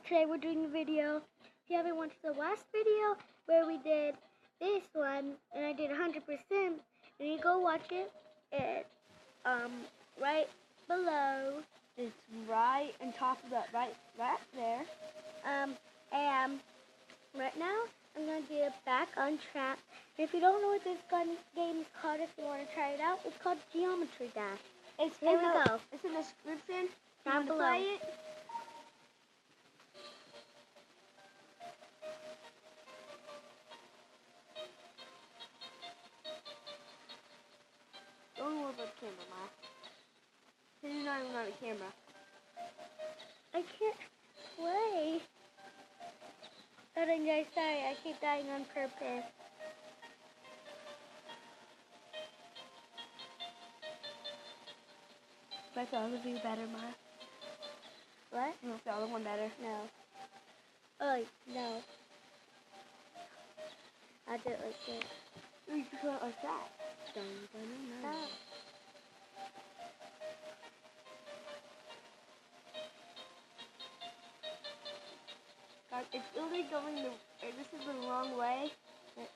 today we're doing a video. If you haven't watched the last video where we did this one and I did 100%, you go watch it. It's right below. It's right on top of that, right there. And right now I'm gonna get back on track. And if you don't know what this game is called, if you want to try it out, it's called Geometry Dash. Here we go. It's in the description. Down below. Play it. Don't worry about the camera, Ma. You're not even on the camera. I can't play. Hold on, guys. Sorry, I keep dying on purpose. But the other view better, Ma. What? You want the other one better? No. Oh, no. I'll do it like this. You can do it like that. Stop. God, it's really going this is the wrong way.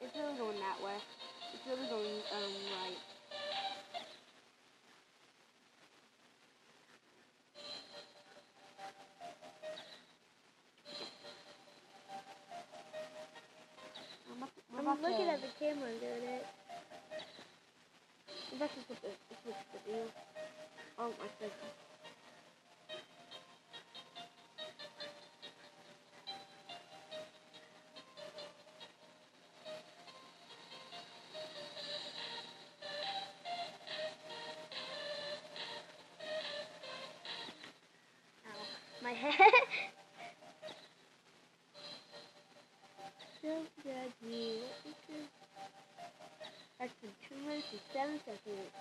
It's really going that way. It's really going right. I'm looking at the camera and doing it. It's actually switch the view. Oh, my goodness. My head. So good, actually 2 minutes and 7 seconds.